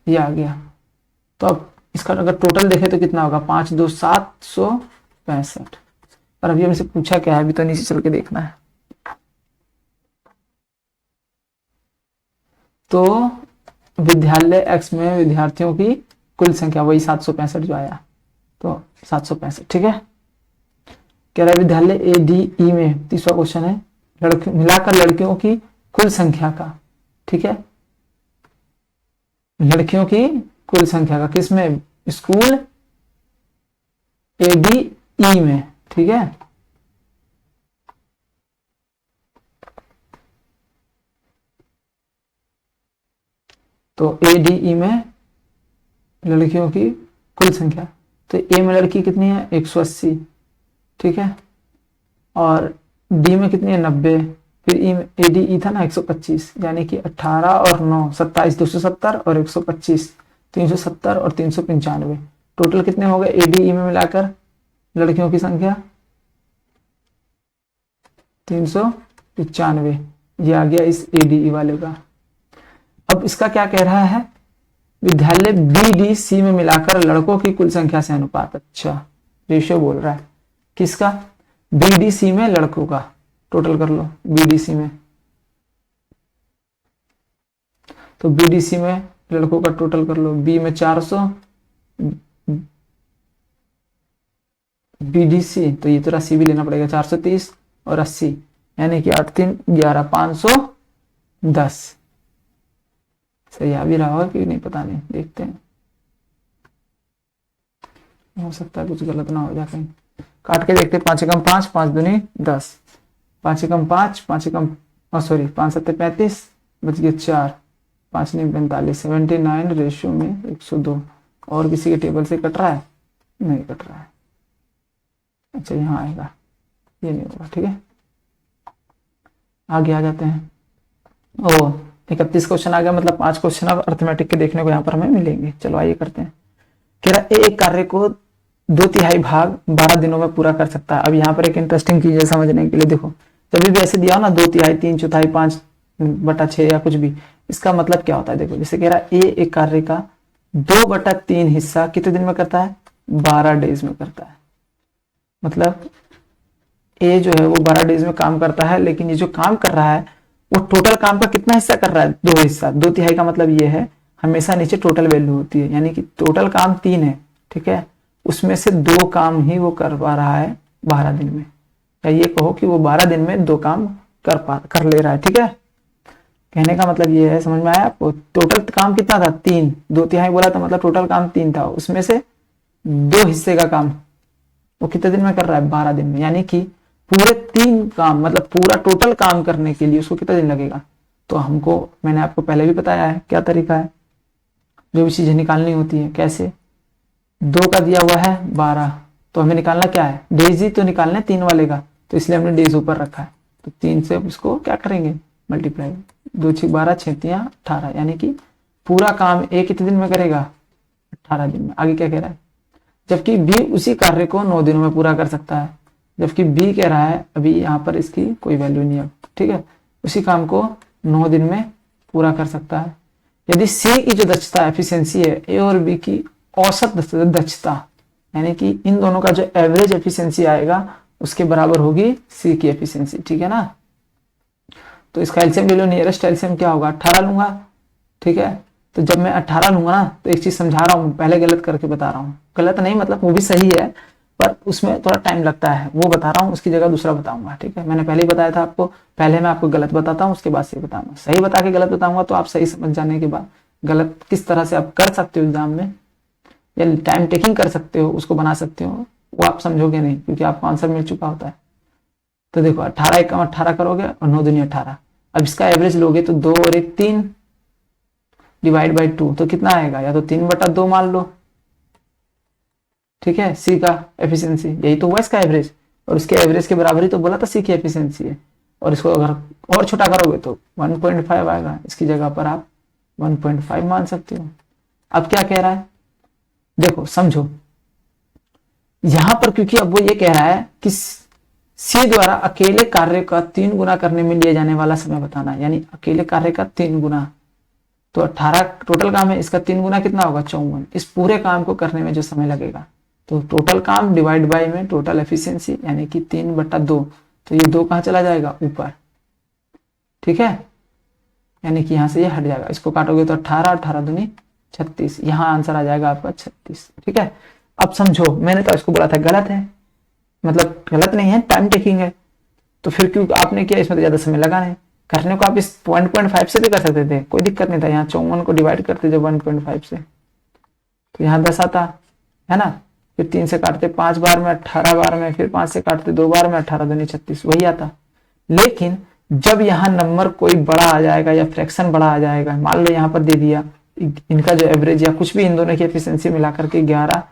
ये आ गया। तो अब इसका अगर टोटल देखें तो कितना होगा 5 2 765, और अभी हमसे पूछा क्या है, अभी तो नीचे चल के देखना है। तो विद्यालय एक्स में विद्यार्थियों की कुल संख्या वही 765 जो आया, तो 765, ठीक है। कह रहा है विद्यालय ए डी ई में, तीसरा क्वेश्चन है, मिलाकर लड़कियों की कुल संख्या का, ठीक है, लड़कियों की कुल संख्या का, किसमें, स्कूल ए डी ई में, ठीक है, तो ADE में लड़कियों की कुल संख्या, तो ए में लड़की कितनी है 180, ठीक है, और डी में कितनी है 90, फिर ई में ADE था ना 125, यानी कि 18 और 9 27, 270 और 125 370 और 395, टोटल कितने हो गए ADE में मिलाकर लड़कियों की संख्या 395, ये आ गया इस ADE वाले का। अब इसका क्या कह रहा है, विद्यालय BDC में मिलाकर लड़कों की कुल संख्या से अनुपात, अच्छा रेशियो बोल रहा है किसका, BDC में लड़कों का, टोटल कर लो BDC में, तो BDC में लड़कों का टोटल कर लो, B में 400, BDC तो ये तेरा C भी लेना पड़ेगा 430 और 80, यानी कि 8 3 11 510, सही आ भी रहा होगा कि नहीं पता नहीं, देखते हैं, हो सकता है कुछ गलत ना हो जाए कहीं, काट के देखते, 5 एकम 5 5 दूनी 10, 5 एकम 5 5 एकम सॉरी 5 7 35, बच गए 4, 5 9 45, 79 रेशियो में 102, और किसी के टेबल से कट रहा है, नहीं कट रहा है, अच्छा यहाँ आएगा, ये नहीं होगा, ठीक है, आगे आ जाते हैं। ओ 31 क्वेश्चन आ गया, मतलब 5 क्वेश्चन अब अर्थमेटिक के देखने को यहाँ पर हमें मिलेंगे। चलो आइए करते हैं। कह रहा एक कार्य को 2/3 भाग 12 दिनों में पूरा कर सकता है। अब यहाँ पर एक इंटरेस्टिंग चीज है समझने के लिए, देखो जब भी ऐसे दिया हो ना 2/3 3/4 5/6 या कुछ भी, इसका मतलब क्या होता है, देखो जैसे कह रहा है एक कार्य का 2/3 हिस्सा कितने दिन में करता है, 12 डेज में करता है। मतलब ए जो है वो 12 डेज में काम करता है, लेकिन ये जो काम कर रहा है वो टोटल काम का कितना हिस्सा कर रहा है, 2 हिस्सा। 2/3 का मतलब ये है हमेशा नीचे टोटल वैल्यू होती है, यानी कि टोटल काम 3 है, ठीक है, उसमें से 2 काम ही वो कर पा रहा है 12 दिन में, या ये कहो कि वो 12 दिन में 2 काम कर ले रहा है, ठीक है। कहने का मतलब ये है, समझ में आया आपको, टोटल काम कितना था 3, 2/3 बोला था, मतलब टोटल काम 3 था, उसमें से 2 हिस्से का काम वो कितने दिन में कर रहा है, 12 दिन में, यानी कि पूरे 3 काम, मतलब पूरा टोटल काम करने के लिए उसको कितना दिन लगेगा। तो हमको, मैंने आपको पहले भी बताया है क्या तरीका है, जो भी चीजें निकालनी होती है कैसे, 2 का दिया हुआ है 12, तो हमें निकालना क्या है, डेज ही तो निकालना है 3 वाले का, तो इसलिए हमने डेज ऊपर रखा है, तो 3 से इसको क्या करेंगे मल्टीप्लाई, 2 6 12 6 3 18, यानी कि पूरा काम एक कितने दिन में करेगा, 18 दिन में। आगे क्या कह रहा है, जबकि बी उसी कार्य को 9 दिनों में पूरा कर सकता है, जबकि बी कह रहा है अभी यहाँ पर इसकी कोई वैल्यू नहीं है, ठीक है, उसी काम को 9 दिन में पूरा कर सकता है। यदि सी की जो दक्षता एफिशिएंसी है ए और बी की औसत दक्षता, यानी कि इन दोनों का जो एवरेज एफिशिएंसी आएगा उसके बराबर होगी सी की एफिशिएंसी, ठीक है ना। तो इसका एलसीएम ले लो, नियरेस्ट एलसीएम क्या होगा 18 लूंगा, ठीक है। तो जब मैं 18 लूंगा ना, तो एक चीज समझा रहा हूँ, पहले गलत करके बता रहा हूँ, गलत नहीं मतलब वो भी सही है पर उसमें थोड़ा टाइम लगता है, वो बता रहा हूँ, उसकी जगह दूसरा बताऊंगा, ठीक है। मैंने पहले ही बताया था आपको, पहले मैं आपको गलत बताता हूँ, उसके बाद सही बताऊंगा, सही बता के गलत बताऊंगा तो आप सही समझ जाने के बाद गलत किस तरह से आप कर सकते हो एग्जाम में, या टाइम टेकिंग कर सकते हो, उसको बना सकते हो, वो आप समझोगे नहीं क्योंकि आपको आंसर मिल चुका होता है। तो देखो 18 एकम 18 करोगे और 9 दूनी 18, अब इसका एवरेज लोगे तो 2 और 1 3 डिवाइड बाई 2, तो कितना आएगा, या तो 3/2 मान लो, ठीक है। सी का एफिशिएंसी यही तो हुआ इसका एवरेज, और उसके एवरेज के बराबर ही तो बोला था सी की एफिशिएंसी है, और इसको अगर और छोटा करोगे तो 1.5 आएगा, इसकी जगह पर आप 1.5 मान सकते हो। अब क्या कह रहा है, देखो समझो यहां पर, क्योंकि अब वो ये कह रहा है कि सी द्वारा अकेले कार्य का 3 गुना करने में लिए जाने वाला समय बताना, यानी अकेले कार्य का 3 गुना, तो 18 टोटल काम है, इसका 3 गुना कितना होगा 54, इस पूरे काम को करने में जो समय लगेगा, तो टोटल काम डिवाइड बाय में टोटल एफिशिएंसी, यानी कि 3/2, तो ये 2 कहां चला जाएगा ऊपर, ठीक है, यानी कि यहां से ये हट जाएगा, इसको काटोगे तो 18 18 दूनी 36, यहां आंसर आ जाएगा आपका 36, ठीक है। अब समझो मैंने तो इसको बोला था गलत है, मतलब गलत नहीं है, टाइम टेकिंग है, तो फिर क्यों आपने किया, इसमें तो ज्यादा समय लगा नहीं करने को, आप इस 1.5 से भी कर सकते थे, कोई दिक्कत नहीं था। यहाँ 54 को डिवाइड करते जब 1.5 से, तो यहाँ 10 आता है ना, फिर 3 से काटते 5 बार में, 18 बार में, फिर 5 से काटते 2 बार में, 18 दूनी 36, वही आता। लेकिन जब यहाँ नंबर कोई बड़ा आ जाएगा या फ्रैक्शन बड़ा आ जाएगा, मान लो यहाँ पर दे दिया इनका जो एवरेज या कुछ भी इन दोनों की एफिशिएंसी मिलाकर के 11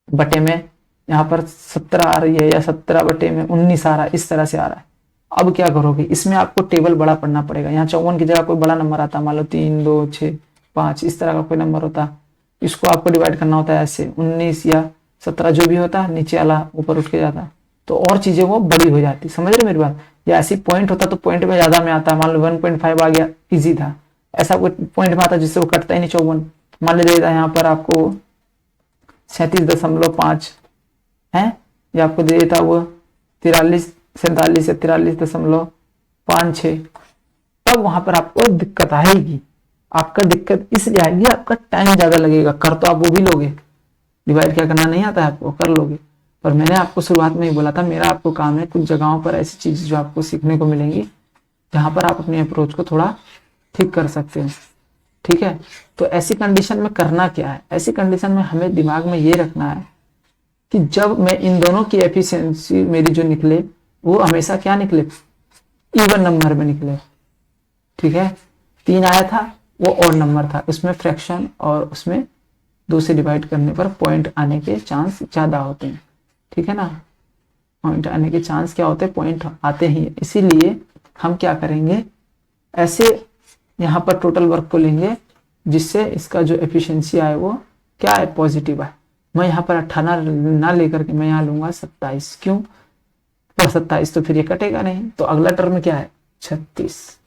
बटे में यहाँ पर 17 आ रही है या 17 बटे में 19 आ रहा है, इस तरह से आ रहा है। अब क्या करोगे, इसमें आपको टेबल बड़ा पढ़ना पड़ेगा। यहाँ 54 की जगह कोई बड़ा नंबर आता, मान लो 3, 2, 6, 5 इस तरह का कोई नंबर होता, इसको आपको डिवाइड करना होता है ऐसे 19 या 17 जो भी होता, नीचे वाला ऊपर उठ के जाता, तो और चीजें वो बड़ी हो जाती। समझ रहे मेरी बात? या ऐसी पॉइंट होता तो पॉइंट में ज्यादा में आता, मान लो 1.5 आ गया, इजी था। ऐसा कोई पॉइंट में आता जिससे वो कटता ही नहीं 54। मान लीजिए यहाँ पर आपको 37.5 है, या आपको दे देता वो 43, 47 या 43.56, तब वहां पर आपको दिक्कत आएगी। आपका दिक्कत इसलिए आएगी, आपका टाइम ज्यादा लगेगा। कर तो आप वो भी लोगे, डिवाइड क्या करना नहीं आता है आपको, कर लोगे। पर मैंने आपको शुरुआत में ही बोला था, मेरा आपको काम है कुछ जगहों पर ऐसी चीज जो आपको सीखने को मिलेंगी जहां पर आप अपने अप्रोच को थोड़ा ठीक कर सकते हो। ठीक है, तो ऐसी कंडीशन में करना क्या है, ऐसी कंडीशन में हमें दिमाग में ये रखना है कि जब मैं इन दोनों की एफिशिएंसी मेरी जो निकले वो हमेशा क्या निकले, इवन नंबर में निकले। ठीक है, 3 आया था वो ऑड नंबर था, उसमें फ्रैक्शन और उसमें 2 से डिवाइड करने पर पॉइंट आने के चांस ज्यादा होते हैं। ठीक है ना, पॉइंट आने के चांस क्या होते हैं, पॉइंट आते ही। इसीलिए हम क्या करेंगे, ऐसे यहाँ पर टोटल वर्क को लेंगे जिससे इसका जो एफिशिएंसी आए वो क्या है, पॉजिटिव आए। मैं यहाँ पर 18 ना लेकर के मैं यहाँ लूंगा 27, क्यों, और 27 तो फिर ये कटेगा नहीं, तो अगला टर्म क्या है 36।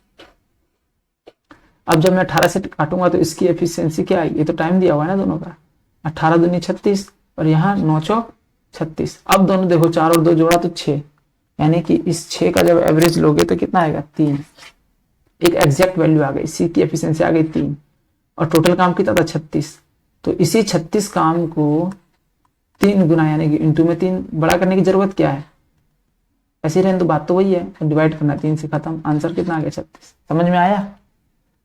अब जब मैं 18 से काटूंगा तो इसकी एफिशिएंसी क्या आएगी, ये तो टाइम दिया हुआ है ना दोनों का, 18 दूनी 36 और यहाँ 9 चौक 36। अब दोनों देखो 4 और 2 जोड़ा तो 6, यानी कि इस 6 का जब एवरेज लोगे तो कितना आएगा 3। एक एग्जैक्ट वैल्यू आ गई, इसी की एफिशिएंसी आ गई 3, और टोटल काम कितना था 36। तो इसी 36 काम को 3 गुना यानी कि इंटू में 3 बड़ा करने की जरूरत क्या है, ऐसी रहने तो बात तो वही है, डिवाइड करना 3 से खत्म, आंसर कितना आ गया 36। समझ में आया?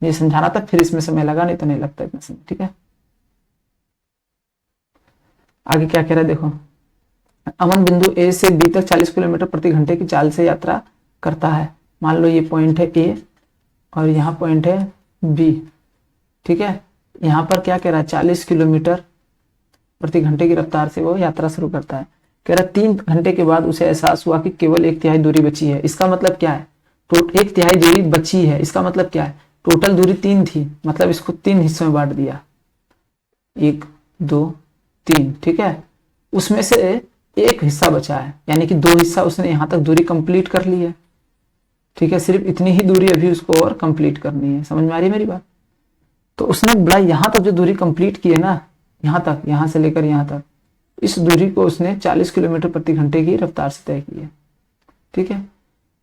ये समझाना था, फिर इसमें समय लगा, नहीं तो नहीं लगता इतना समय। ठीक है, आगे क्या कह रहा है देखो, अमन बिंदु ए से बी तक 40 किलोमीटर प्रति घंटे की चाल से यात्रा करता है। मान लो ये पॉइंट है ए और यहाँ पॉइंट है बी। ठीक है, यहाँ पर क्या कह रहा है, 40 किलोमीटर प्रति घंटे की रफ्तार से वो यात्रा शुरू करता है। कह रहा 3 घंटे के बाद उसे एहसास हुआ कि केवल 1/3 दूरी बची है। इसका मतलब क्या है, तो 1/3 दूरी बची है, इसका मतलब क्या है, टोटल दूरी 3 थी, मतलब इसको 3 हिस्सों में बांट दिया, 1, 2, 3। ठीक है, उसमें से एक हिस्सा बचा है, यानी कि 2 हिस्सा उसने यहां तक दूरी कंप्लीट कर ली है। ठीक है, सिर्फ इतनी ही दूरी अभी उसको और कंप्लीट करनी है। समझ में आ रही है मेरी बात? तो उसने बोला यहां तक जो दूरी कंप्लीट की है ना, यहां तक, यहां से लेकर यहां तक, इस दूरी को उसने 40 किलोमीटर प्रति घंटे की रफ्तार से तय की है। ठीक है,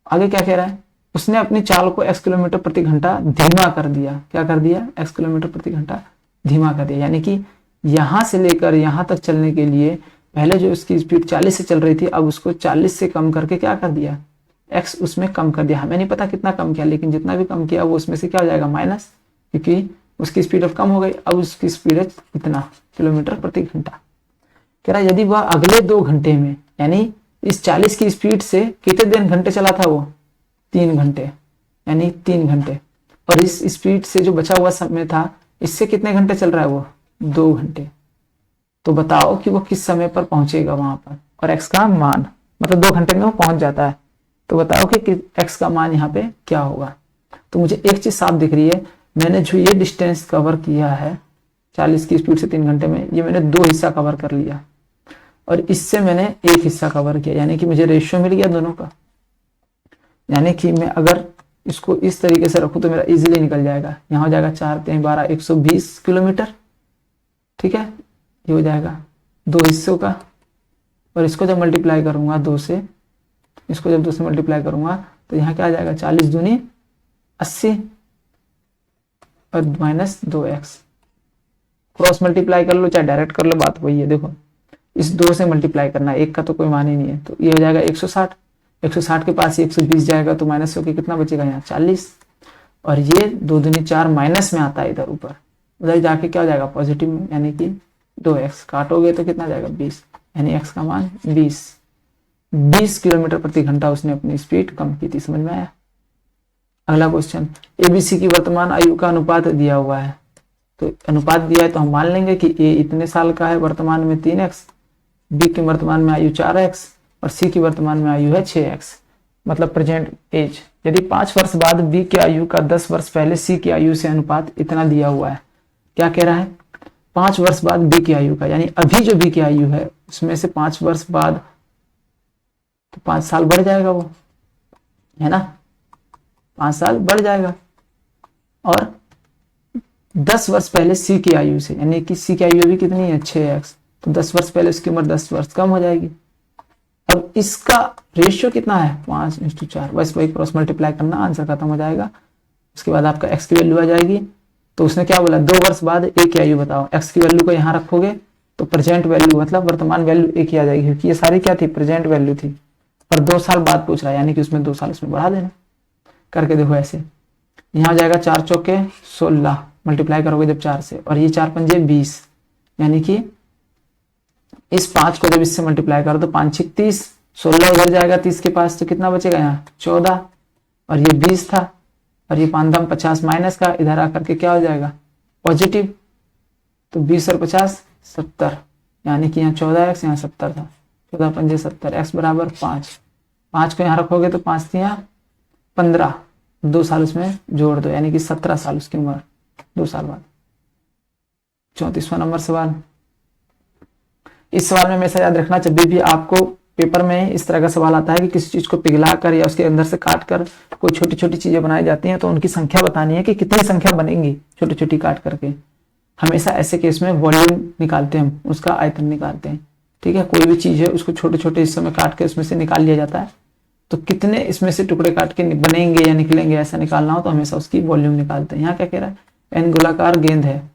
आगे क्या कह रहा है, उसने अपनी चाल को x किलोमीटर प्रति घंटा धीमा कर दिया। क्या कर दिया, x किलोमीटर प्रति घंटा धीमा कर दिया, यानी कि यहां से लेकर यहां तक चलने के लिए पहले जो उसकी स्पीड 40 से चल रही थी, अब उसको 40 से कम करके क्या कर दिया, x उसमें कम कर दिया। हमें नहीं पता कितना कम किया, लेकिन जितना भी कम किया वो उसमें से क्या हो जाएगा, माइनस, क्योंकि उसकी स्पीड अब कम हो गई, अब उसकी स्पीड है इतना किलोमीटर प्रति घंटा। कह रहा यदि वह अगले 2 घंटे में, यानी इस 40 की स्पीड से कितने घंटे चला था वो, 3 घंटे, यानी 3 घंटे, और इस स्पीड से जो बचा हुआ समय था इससे कितने घंटे चल रहा है वो, 2 घंटे। तो बताओ कि वो किस समय पर पहुंचेगा वहां पर, और x का मान, मतलब 2 घंटे में वो पहुंच जाता है, तो बताओ कि x का मान यहाँ पे क्या होगा। तो मुझे एक चीज साफ दिख रही है, मैंने जो ये डिस्टेंस कवर किया है 40 की स्पीड से 3 घंटे में, ये मैंने 2 हिस्सा कवर कर लिया और इससे मैंने 1 हिस्सा कवर किया, यानी कि मुझे रेशियो मिल गया दोनों का। यानी कि मैं अगर इसको इस तरीके से रखूं तो मेरा इजीली निकल जाएगा, यहाँ हो जाएगा 4 3 12 120 किलोमीटर। ठीक है, ये हो जाएगा 2 हिस्सों का, और इसको जब मल्टीप्लाई करूंगा 2 से, इसको जब 2 से मल्टीप्लाई करूंगा तो यहाँ क्या आ जाएगा, 40 दूनी 80 और माइनस 2x। क्रॉस मल्टीप्लाई कर लो चाहे डायरेक्ट कर लो, बात वही है। देखो इस 2 से मल्टीप्लाई करना, 1 का तो कोई मान ही नहीं है, तो ये हो जाएगा 160, 160 के पास 120 जाएगा तो माइनस होकर कितना बचेगा यहाँ 40, और ये 2 दूनी 4 माइनस में आता है इधर ऊपर, उधर जाके क्या हो जाएगा पॉजिटिव में, यानी कि 2x काटोगे तो कितना जाएगा 20, यानी x का मान 20 किलोमीटर प्रति घंटा उसने अपनी स्पीड कम की थी। समझ में आया? अगला क्वेश्चन, एबीसी की वर्तमान आयु का अनुपात दिया हुआ है। तो अनुपात दिया है तो हम मान लेंगे कि ए इतने साल का है, वर्तमान में 3x, बी की वर्तमान में आयु 4x और सी की वर्तमान में आयु है 6x, मतलब प्रेजेंट एज। यदि 5 वर्ष बाद बी की आयु का 10 वर्ष पहले सी की आयु से अनुपात इतना दिया हुआ है, क्या कह रहा है, 5 वर्ष बाद बी की आयु का, यानी अभी जो बी की आयु है उसमें से 5 वर्ष बाद तो 5 साल बढ़ जाएगा वो, है ना, 5 साल बढ़ जाएगा। और 10 वर्ष पहले सी की आयु से, यानी कि सी की आयु अभी कितनी है 6x, तो 10 वर्ष पहले उसकी उम्र 10 वर्ष कम हो जाएगी। अब इसका रेशियो कितना है 5:4, बस वही क्रॉस मल्टीप्लाई करना, आंसर खत्म हो जाएगा। उसके बाद आपका x की वैल्यू आ जाएगी। तो उसने क्या बोला, 2 वर्ष बाद ए की आयु बताओ, x की वैल्यू को यहाँ रखोगे तो प्रेजेंट वैल्यू मतलब वर्तमान वैल्यू ए की आ जाएगी, क्योंकि ये सारी क्या थी, प्रेजेंट वैल्यू थी। पर 2 साल बाद पूछ रहा है, यानी कि उसमें 2 साल उसमें बढ़ा देना। करके देखो ऐसे, यहाँ जाएगा 4 चौके 16, मल्टीप्लाई करोगे जब 4 से, और ये 4 पंजे 20, यानी कि इस 5 को जब इससे मल्टीप्लाई करो तो 5 6 30, 16 उधर जाएगा 30 के पास, तो कितना बचेगा यहाँ 14, और ये 20 था, और ये 5 दाम 50 माइनस का, इधर आकर के क्या हो जाएगा पॉजिटिव, तो 20 और 50 70, यानी कि यहाँ 14x यहाँ 70 था, 14 पंजे 70, x बराबर 5, 5 को यहाँ रखोगे तो 5 तियां 15, 2 साल उसमें जोड़ दो, यानी कि 17 साल उसकी उम्र 2 साल बाद। 34वां नंबर सवाल। इस सवाल में हमेशा याद रखना, जब भी आपको पेपर में इस तरह का सवाल आता है कि किसी चीज को पिघला कर या उसके अंदर से काट कर कोई छोटी छोटी चीजें बनाई जाती हैं, तो उनकी संख्या बतानी है कि कितनी संख्या बनेंगी छोटी छोटी काट करके। हमेशा ऐसे केस में वॉल्यूम निकालते हैं हम, उसका आयतन निकालते हैं, ठीक है। कोई भी चीज है उसको छोटे छोटे हिस्सों में काट के उसमें से निकाल लिया जाता है, तो कितने इसमें से टुकड़े काट के बनेंगे या निकलेंगे ऐसा निकालना हो तो हमेशा उसकी वॉल्यूम निकालते हैं। यहाँ क्या कह रहा है, एन गोलाकार गेंद है,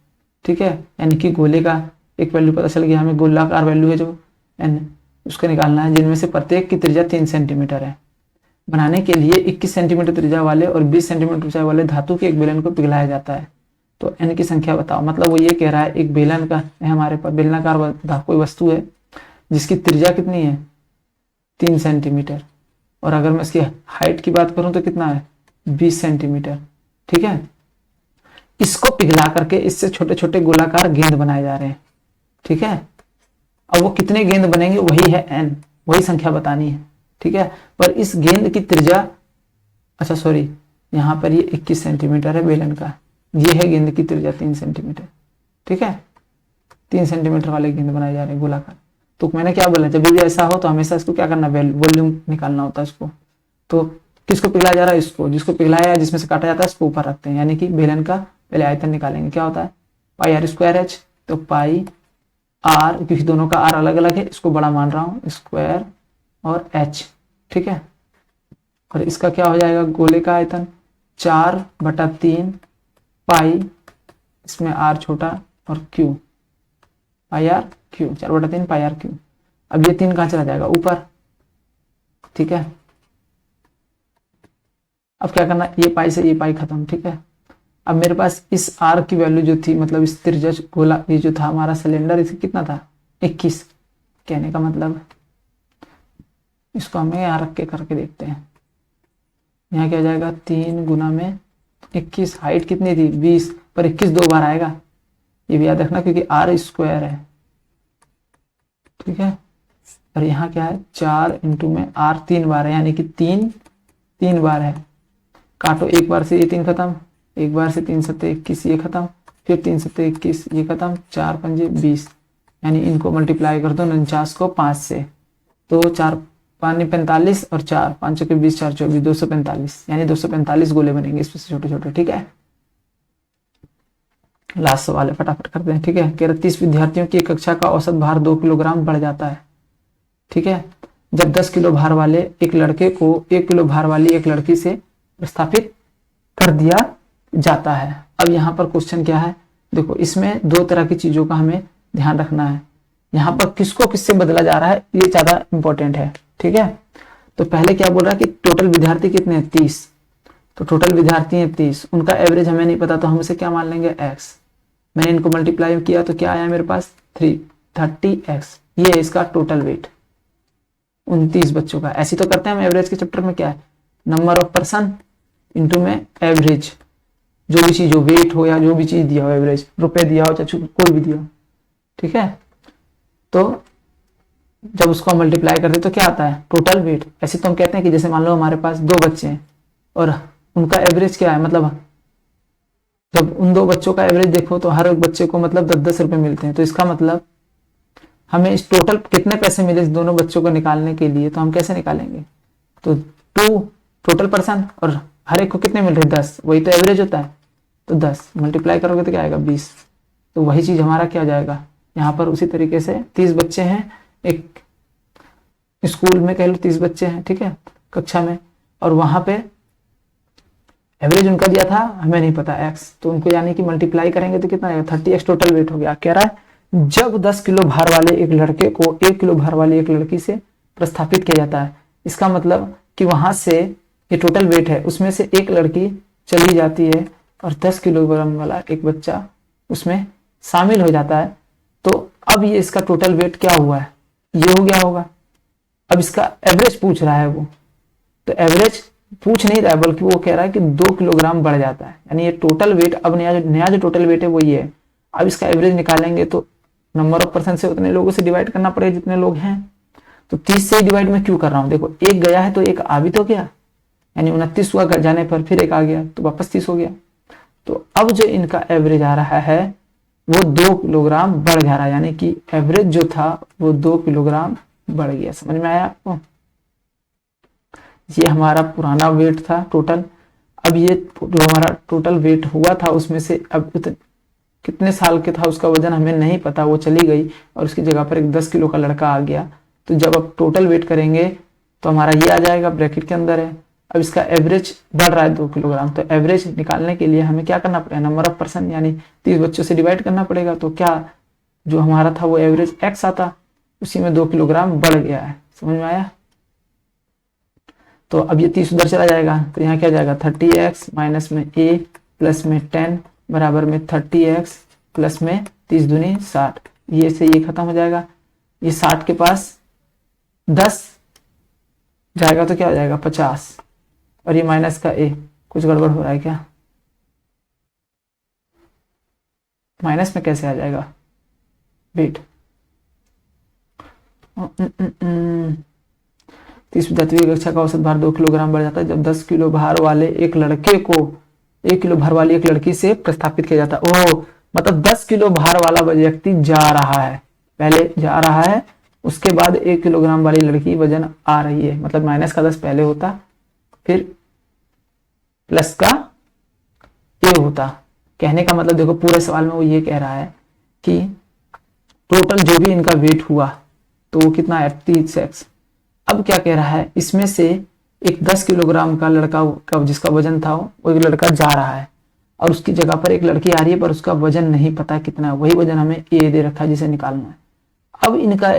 ठीक है, यानी कि गोले का एक वैल्यू पता चल गया हमें, गोलाकार वैल्यू है जो एन, उसको निकालना है, जिनमें से प्रत्येक की त्रिज्या 3 सेंटीमीटर है। बनाने के लिए 21 सेंटीमीटर त्रिज्या वाले और 20 सेंटीमीटर ऊंचाई वाले धातु के एक बेलन को पिघलाया जाता है, तो एन की संख्या बताओ। मतलब वो ये कह रहा है एक बेलन का है हमारे पास, बेलनाकार कोई वस्तु है जिसकी त्रिज्या कितनी है 3 सेंटीमीटर, और अगर मैं इसकी हाइट की बात करूं तो कितना है 20 सेंटीमीटर, ठीक है। इसको पिघला करके इससे छोटे छोटे गोलाकार गेंद बनाए जा रहे हैं, ठीक है। अब वो कितने गेंद बनेंगे वही है एन, वही संख्या बतानी है, ठीक है। पर इस गेंद की त्रिज्या, अच्छा सॉरी, यहाँ पर ये 21 सेंटीमीटर है बेलन का, ये है गेंद की त्रिज्या 3 सेंटीमीटर, ठीक है। 3 सेंटीमीटर वाले गेंद बनाए जा रहे हैं गोलाकार। तो मैंने क्या बोला, जब भी ऐसा हो तो हमेशा इसको क्या करना, वॉल्यूम निकालना होता है इसको। तो किसको पिघलाया जा रहा है, इसको, जिसको पिघलाया है जिसमें से काटा जाता है इसको ऊपर रखते हैं, यानी कि बेलन का पहले आयतन निकालेंगे, क्या होता है पाई आर स्क्वायर एच, तो पाई आर, क्योंकि दोनों का आर अलग अलग है इसको बड़ा मान रहा हूं, स्क्वायर और एच, ठीक है। और इसका क्या हो जाएगा गोले का आयतन 4/3 पाई, इसमें आर छोटा और cube, pi r cube, 4/3 pi r cube. अब ये 3 कहां चला जाएगा ऊपर, ठीक है। अब क्या करना, ये पाई से ये पाई खत्म, ठीक है। अब मेरे पास इस आर की वैल्यू जो थी, मतलब इस त्रिज्या गोला, ये जो था हमारा सिलेंडर, इसे कितना था 21, कहने का मतलब इसको हमें यहाँ रख के करके देखते हैं। यहाँ क्या हो जाएगा 3 गुना में 21, हाइट कितनी थी 20, पर 21 2 बार आएगा, ये भी याद रखना क्योंकि आर स्क्वायर है, ठीक है। और यहाँ क्या है 4 इंटू में आर 3 बार है, यानी कि 3 बार है। काटो, एक बार से ये 3 खत्म, एक बार से 3 7 21 ये खत्म, फिर 3 7 21 ये खत्म, 4 पंजे 20, यानी इनको मल्टीप्लाई कर दो 49 को 5 से, तो 4 5 45 और 4 5 के 20 4 24 245, यानी 245 गोले बनेंगे इसमें से छोटे छोटे, ठीक है। लास्ट सवाल है, फटाफट करते हैं, ठीक है। कह रहे 30 विद्यार्थियों की कक्षा का औसत भार 2 किलोग्राम बढ़ जाता है, ठीक है, जब 10 किलो भार वाले एक लड़के को 1 किलो भार वाली एक लड़की से प्रस्थापित कर दिया जाता है। अब यहाँ पर क्वेश्चन क्या है, देखो इसमें 2 तरह की चीजों का हमें ध्यान रखना है। यहाँ पर किसको किससे बदला जा रहा है ये ज्यादा इंपॉर्टेंट है, ठीक है। तो पहले क्या बोल रहा है कि टोटल विद्यार्थी कितने हैं 30, तो टोटल विद्यार्थी हैं 30, उनका एवरेज हमें नहीं पता, तो हम इसे क्या मान लेंगे x। मैंने इनको मल्टीप्लाई किया तो क्या आया मेरे पास 30x, ये है इसका टोटल वेट 29 बच्चों का। ऐसी तो करते हैं हम एवरेज के चैप्टर में, क्या है नंबर ऑफ पर्सन इंटू में एवरेज, जो भी चीज हो, वेट हो या जो भी चीज दिया हो, एवरेज रुपए दिया हो चाहे कोई भी दिया हो, ठीक है। तो जब उसको मल्टीप्लाई करते तो क्या आता है, टोटल वेट। ऐसे तो हम कहते हैं कि जैसे मान लो हमारे पास 2 बच्चे हैं और उनका एवरेज क्या है, मतलब जब उन 2 बच्चों का एवरेज देखो तो हर एक बच्चे को मतलब 10-10 रुपए मिलते हैं। तो इसका मतलब हमें इस टोटल कितने पैसे मिले इस दोनों बच्चों को निकालने के लिए, तो हम कैसे निकालेंगे, तो 2 टोटल पर्सन और हर एक को कितने मिल रहे, 10, वही तो एवरेज होता है। तो 10 मल्टीप्लाई करोगे तो क्या आएगा, 20। तो वही चीज हमारा क्या हो जाएगा यहाँ पर। उसी तरीके से 30 बच्चे हैं एक स्कूल में, कह लो 30 बच्चे हैं, ठीक है, कक्षा में, और वहां पे एवरेज उनका दिया था हमें नहीं पता x, तो उनको यानी कि मल्टीप्लाई करेंगे तो कितना आएगा, 30x टोटल वेट हो गया। कह रहा है जब 10 किलो भार वाले एक लड़के को 1 किलो भार वाली एक लड़की से प्रस्थापित किया जाता है, इसका मतलब कि वहां से ये टोटल वेट है, उसमें से एक लड़की चली जाती है और 10 किलोग्राम वाला एक बच्चा उसमें शामिल हो जाता है। तो अब ये इसका टोटल वेट क्या हुआ है, ये हो गया होगा। अब इसका एवरेज पूछ रहा है वो, तो एवरेज पूछ नहीं रहा है बल्कि वो कह रहा है कि 2 किलोग्राम बढ़ जाता है, यानी ये टोटल वेट, अब नया जो टोटल वेट है वो ये है। अब इसका एवरेज निकालेंगे तो नंबर ऑफ पर्सन से उतने लोगों से डिवाइड करना पड़ेगा जितने लोग हैं। तो 30 से डिवाइड में क्यों कर रहा हूं, देखो एक गया है तो एक आ भी तो गया, यानी 29 हुआ जाने पर, फिर एक आ गया तो वापस 30 हो गया। तो अब जो इनका एवरेज आ रहा है वो 2 किलोग्राम बढ़ जा रहा है, यानी कि एवरेज जो था वो 2 किलोग्राम बढ़ गया। समझ में आया आपको, ये हमारा पुराना वेट था टोटल। अब ये जो हमारा टोटल वेट हुआ था उसमें से अब कितने साल के था उसका वजन हमें नहीं पता, वो चली गई और उसकी जगह पर एक 10 किलो का लड़का आ गया। तो जब अब टोटल वेट करेंगे तो हमारा ये आ जाएगा, ब्रैकेट के अंदर है। अब इसका एवरेज बढ़ रहा है 2 किलोग्राम, तो एवरेज निकालने के लिए हमें क्या करना पड़ेगा, नंबर ऑफ पर्सन यानी 30 बच्चों से डिवाइड करना पड़ेगा। तो क्या जो हमारा था वो एवरेज x आता, उसी में 2 किलोग्राम बढ़ गया है। समझ में आया। तो अब ये 30 उधर चला जाएगा तो यहाँ क्या जाएगा, 30x माइनस में a प्लस में 10 बराबर में 30x प्लस में 30 दूनी 60, ये से ये खत्म हो जाएगा। ये 60 के पास 10 जाएगा तो क्या हो जाएगा 50, और ये माइनस का a, कुछ गड़बड़ हो रहा है क्या, माइनस में कैसे आ जाएगा वेट, 30 विद्यार्थी कक्षा का औसत भार 2 किलोग्राम बढ़ जाता है जब 10 किलो भार वाले एक लड़के को 1 किलो भार वाली एक लड़की से प्रस्थापित किया जाता है। ओह, मतलब 10 किलो भार वाला व्यक्ति जा रहा है, पहले जा रहा है, उसके बाद 1 किलोग्राम वाली लड़की वजन आ रही है, मतलब माइनस का 10 पहले होता फिर प्लस का a होता। कहने का मतलब देखो पूरे सवाल में वो ये कह रहा है कि टोटल जो भी इनका वेट हुआ तो वो कितना है 30x। अब क्या कह रहा है, इसमें से एक 10 किलोग्राम का लड़का का जिसका वजन था वो एक लड़का जा रहा है और उसकी जगह पर एक लड़की आ रही है पर उसका वजन नहीं पता कितना है, वही वजन हमें a दे रखा है जिसे निकालना है। अब इनका